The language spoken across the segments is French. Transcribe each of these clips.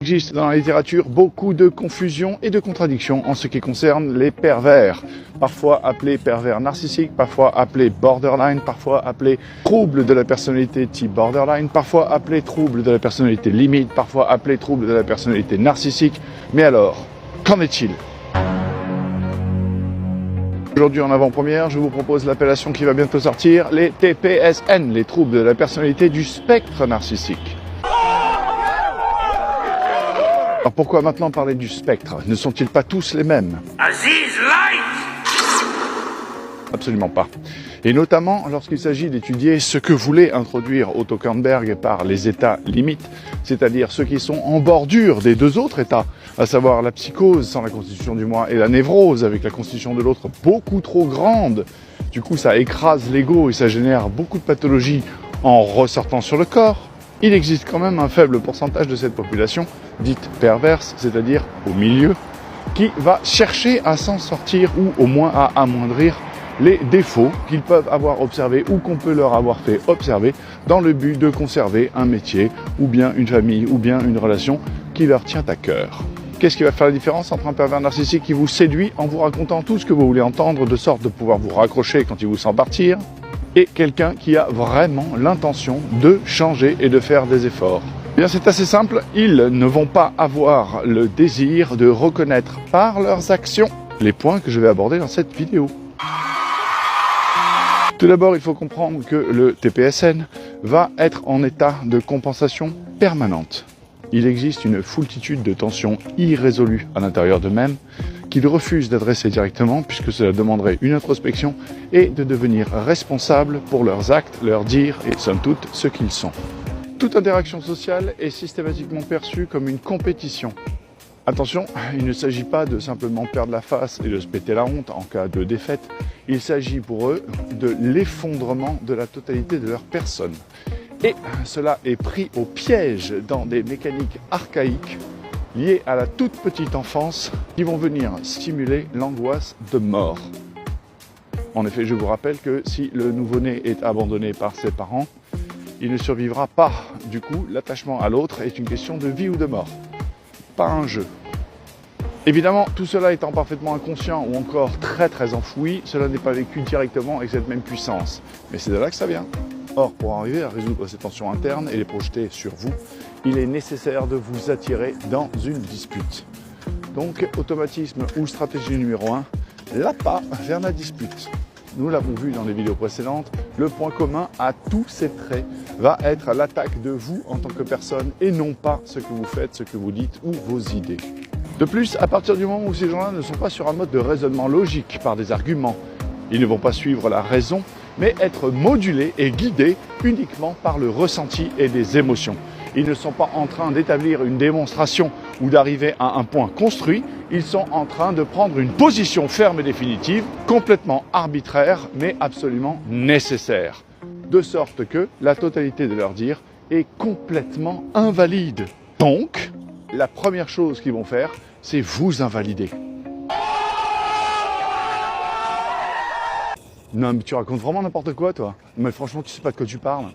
Il existe dans la littérature beaucoup de confusion et de contradictions en ce qui concerne les pervers, parfois appelés pervers narcissiques, parfois appelés borderline, parfois appelés troubles de la personnalité type borderline, parfois appelés troubles de la personnalité limite, parfois appelés troubles de la personnalité narcissique. Mais alors, qu'en est-il ? Aujourd'hui en avant-première, je vous propose l'appellation qui va bientôt sortir, les TPSN, les troubles de la personnalité du spectre narcissique. Alors pourquoi maintenant parler du spectre? Ne sont-ils pas tous les mêmes? Aziz Light! Absolument pas. Et notamment lorsqu'il s'agit d'étudier ce que voulait introduire Otto Kernberg par les états limites, c'est-à-dire ceux qui sont en bordure des deux autres états, à savoir la psychose sans la constitution du moi et la névrose avec la constitution de l'autre beaucoup trop grande. Du coup, ça écrase l'ego et ça génère beaucoup de pathologies en ressortant sur le corps. Il existe quand même un faible pourcentage de cette population, dite perverse, c'est-à-dire au milieu, qui va chercher à s'en sortir ou au moins à amoindrir les défauts qu'ils peuvent avoir observés ou qu'on peut leur avoir fait observer dans le but de conserver un métier ou bien une famille ou bien une relation qui leur tient à cœur. Qu'est-ce qui va faire la différence entre un pervers narcissique qui vous séduit en vous racontant tout ce que vous voulez entendre de sorte de pouvoir vous raccrocher quand il vous sent partir et quelqu'un qui a vraiment l'intention de changer et de faire des efforts? Eh bien, c'est assez simple, ils ne vont pas avoir le désir de reconnaître par leurs actions les points que je vais aborder dans cette vidéo. Tout d'abord, il faut comprendre que le TPSN va être en état de compensation permanente. Il existe une foultitude de tensions irrésolues à l'intérieur d'eux-mêmes qu'ils refusent d'adresser directement puisque cela demanderait une introspection et de devenir responsables pour leurs actes, leurs dires et somme toute ce qu'ils sont. Toute interaction sociale est systématiquement perçue comme une compétition. Attention, il ne s'agit pas de simplement perdre la face et de se péter la honte en cas de défaite. Il s'agit pour eux de l'effondrement de la totalité de leur personne. Et cela est pris au piège dans des mécaniques archaïques liées à la toute petite enfance qui vont venir stimuler l'angoisse de mort. En effet, je vous rappelle que si le nouveau-né est abandonné par ses parents, il ne survivra pas. Du coup, l'attachement à l'autre est une question de vie ou de mort, pas un jeu. Évidemment, tout cela étant parfaitement inconscient ou encore très enfoui, cela n'est pas vécu directement avec cette même puissance. Mais c'est de là que ça vient. Or, pour arriver à résoudre ces tensions internes et les projeter sur vous, il est nécessaire de vous attirer dans une dispute. Donc, automatisme ou stratégie numéro 1, l'appât vers la dispute. Nous l'avons vu dans les vidéos précédentes, le point commun à tous ces traits va être l'attaque de vous en tant que personne et non pas ce que vous faites, ce que vous dites ou vos idées. De plus, à partir du moment où ces gens-là ne sont pas sur un mode de raisonnement logique par des arguments, ils ne vont pas suivre la raison, mais être modulés et guidés uniquement par le ressenti et des émotions. Ils ne sont pas en train d'établir une démonstration ou d'arriver à un point construit, ils sont en train de prendre une position ferme et définitive, complètement arbitraire, mais absolument nécessaire. De sorte que la totalité de leur dire est complètement invalide. Donc, la première chose qu'ils vont faire, c'est vous invalider. Non mais tu racontes vraiment n'importe quoi toi. Mais franchement tu sais pas de quoi tu parles.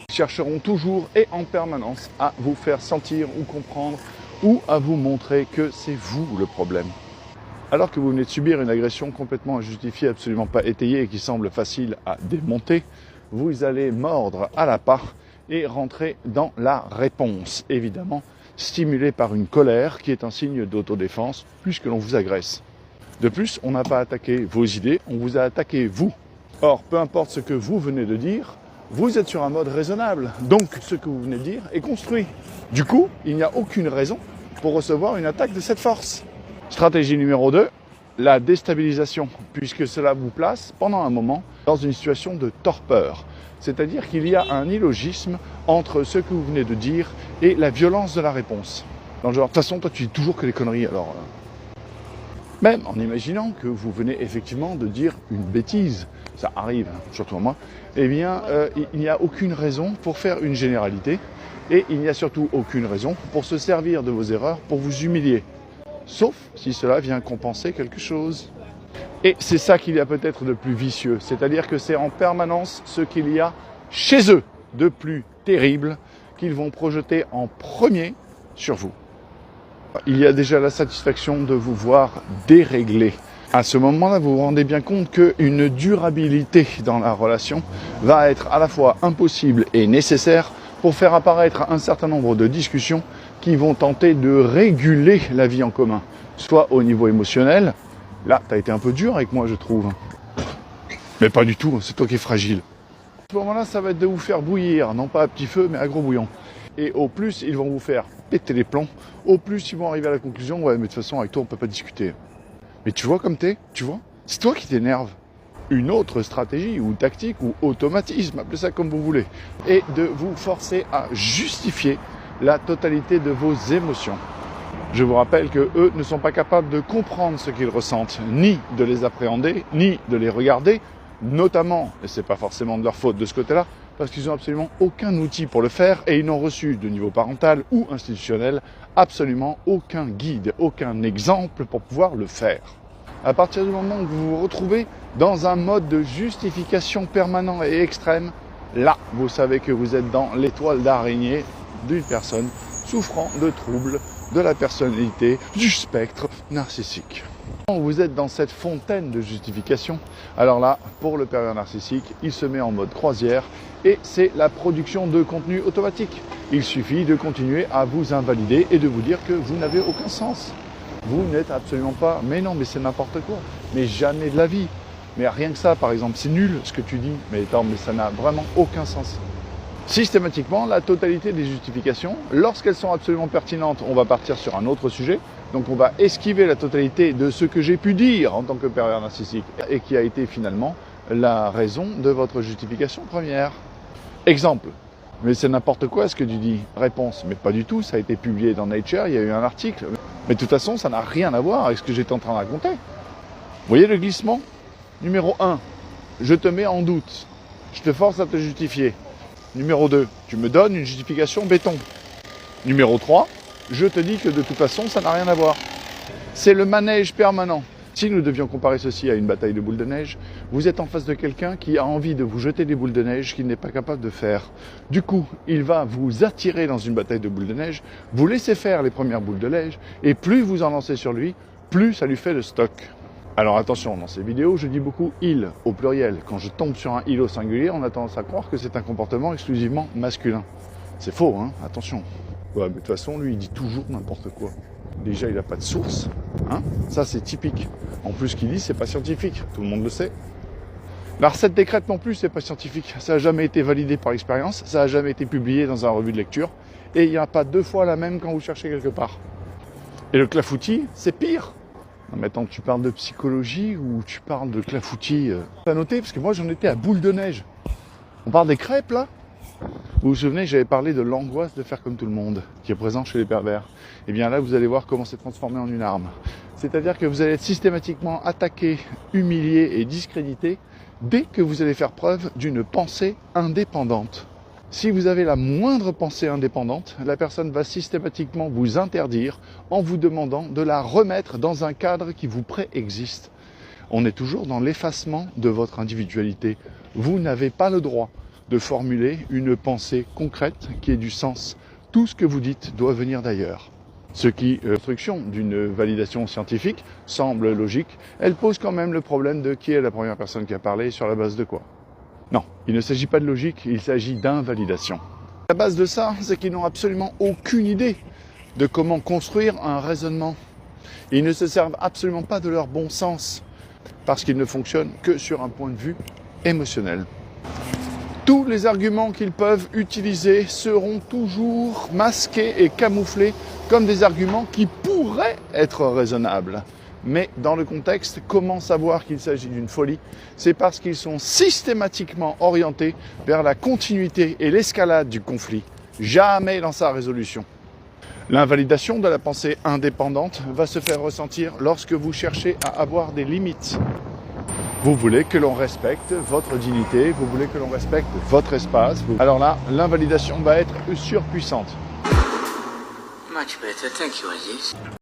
Ils chercheront toujours et en permanence à vous faire sentir ou comprendre ou à vous montrer que c'est vous le problème. Alors que vous venez de subir une agression complètement injustifiée, absolument pas étayée et qui semble facile à démonter, vous allez mordre à la part et rentrer dans la réponse, évidemment stimulé par une colère qui est un signe d'autodéfense puisque l'on vous agresse. De plus, on n'a pas attaqué vos idées, on vous a attaqué vous. Or, peu importe ce que vous venez de dire, vous êtes sur un mode raisonnable. Donc, ce que vous venez de dire est construit. Du coup, il n'y a aucune raison pour recevoir une attaque de cette force. Stratégie numéro 2, la déstabilisation, puisque cela vous place pendant un moment dans une situation de torpeur. C'est-à-dire qu'il y a un illogisme entre ce que vous venez de dire et la violence de la réponse. Dans le genre, de toute façon, toi tu dis toujours que les conneries, alors... Même en imaginant que vous venez effectivement de dire une bêtise, ça arrive, surtout à moi, eh bien, il n'y a aucune raison pour faire une généralité et il n'y a surtout aucune raison pour se servir de vos erreurs pour vous humilier. Sauf si cela vient compenser quelque chose. Et c'est ça qu'il y a peut-être de plus vicieux, c'est-à-dire que c'est en permanence ce qu'il y a chez eux de plus terrible qu'ils vont projeter en premier sur vous. Il y a déjà la satisfaction de vous voir déréglé. À ce moment-là, vous vous rendez bien compte qu'une durabilité dans la relation va être à la fois impossible et nécessaire pour faire apparaître un certain nombre de discussions qui vont tenter de réguler la vie en commun. Soit au niveau émotionnel, là, tu as été un peu dur avec moi, je trouve. Mais pas du tout, c'est toi qui es fragile. À ce moment-là, ça va être de vous faire bouillir, non pas à petit feu, mais à gros bouillon. Et au plus, ils vont vous faire péter les plombs, au plus, ils vont arriver à la conclusion, ouais, mais de toute façon, avec toi, on peut pas discuter. Mais tu vois comme t'es, tu vois, c'est toi qui t'énerve. Une autre stratégie, ou tactique, ou automatisme, appelez ça comme vous voulez, est de vous forcer à justifier la totalité de vos émotions. Je vous rappelle que eux ne sont pas capables de comprendre ce qu'ils ressentent, ni de les appréhender, ni de les regarder, notamment, et c'est pas forcément de leur faute de ce côté-là, parce qu'ils n'ont absolument aucun outil pour le faire et ils n'ont reçu de niveau parental ou institutionnel absolument aucun guide, aucun exemple pour pouvoir le faire. À partir du moment où vous vous retrouvez dans un mode de justification permanent et extrême, là, vous savez que vous êtes dans l'étoile d'araignée d'une personne souffrant de troubles de la personnalité du spectre narcissique. Quand vous êtes dans cette fontaine de justification, alors là, pour le pervers narcissique, il se met en mode croisière et c'est la production de contenu automatique. Il suffit de continuer à vous invalider et de vous dire que vous n'avez aucun sens. Vous n'êtes absolument pas, mais non, mais c'est n'importe quoi, mais jamais de la vie. Mais rien que ça, par exemple, c'est nul ce que tu dis, mais attends, mais ça n'a vraiment aucun sens. Systématiquement, la totalité des justifications, lorsqu'elles sont absolument pertinentes, on va partir sur un autre sujet. Donc on va esquiver la totalité de ce que j'ai pu dire en tant que pervers narcissique et qui a été finalement la raison de votre justification première. Exemple, mais c'est n'importe quoi ce que tu dis. Réponse, mais pas du tout, ça a été publié dans Nature, il y a eu un article. Mais de toute façon, ça n'a rien à voir avec ce que j'étais en train de raconter. Vous voyez le glissement ? Numéro 1, je te mets en doute. Je te force à te justifier. Numéro 2, tu me donnes une justification béton. Numéro 3, je te dis que de toute façon, ça n'a rien à voir. C'est le manège permanent. Si nous devions comparer ceci à une bataille de boules de neige, vous êtes en face de quelqu'un qui a envie de vous jeter des boules de neige qu'il n'est pas capable de faire. Du coup, il va vous attirer dans une bataille de boules de neige, vous laissez faire les premières boules de neige, et plus vous en lancez sur lui, plus ça lui fait le stock. Alors attention, dans ces vidéos, je dis beaucoup « il » au pluriel. Quand je tombe sur un « il » au singulier, on a tendance à croire que c'est un comportement exclusivement masculin. C'est faux, hein, attention. Ouais, mais de toute façon, lui, il dit toujours n'importe quoi. Déjà, il n'a pas de source, hein. Ça, c'est typique. En plus, ce qu'il dit, c'est pas scientifique. Tout le monde le sait. La recette des crêpes non plus, c'est pas scientifique. Ça n'a jamais été validé par expérience. Ça n'a jamais été publié dans un revue de lecture. Et il n'y a pas deux fois la même quand vous cherchez quelque part. Et le clafoutis, c'est pire. Non, mais attends, tu parles de psychologie ou tu parles de clafoutis T'as noté, parce que moi, j'en étais à boule de neige. On parle des crêpes, là ? Vous vous souvenez, j'avais parlé de l'angoisse de faire comme tout le monde, qui est présent chez les pervers. Et bien là, vous allez voir comment c'est transformé en une arme. C'est-à-dire que vous allez être systématiquement attaqué, humilié et discrédité dès que vous allez faire preuve d'une pensée indépendante. Si vous avez la moindre pensée indépendante, la personne va systématiquement vous interdire en vous demandant de la remettre dans un cadre qui vous préexiste. On est toujours dans l'effacement de votre individualité. Vous n'avez pas le droit de formuler une pensée concrète qui ait du sens. Tout ce que vous dites doit venir d'ailleurs. Ce qui, l'instruction d'une validation scientifique, semble logique, elle pose quand même le problème de qui est la première personne qui a parlé, sur la base de quoi. Non, il ne s'agit pas de logique, il s'agit d'invalidation. La base de ça, c'est qu'ils n'ont absolument aucune idée de comment construire un raisonnement. Ils ne se servent absolument pas de leur bon sens, parce qu'ils ne fonctionnent que sur un point de vue émotionnel. Tous les arguments qu'ils peuvent utiliser seront toujours masqués et camouflés comme des arguments qui pourraient être raisonnables. Mais dans le contexte, comment savoir qu'il s'agit d'une folie ? C'est parce qu'ils sont systématiquement orientés vers la continuité et l'escalade du conflit, jamais dans sa résolution. L'invalidation de la pensée indépendante va se faire ressentir lorsque vous cherchez à avoir des limites. Vous voulez que l'on respecte votre dignité, vous voulez que l'on respecte votre espace. Alors là, l'invalidation va être surpuissante. Much better, thank you, Aziz.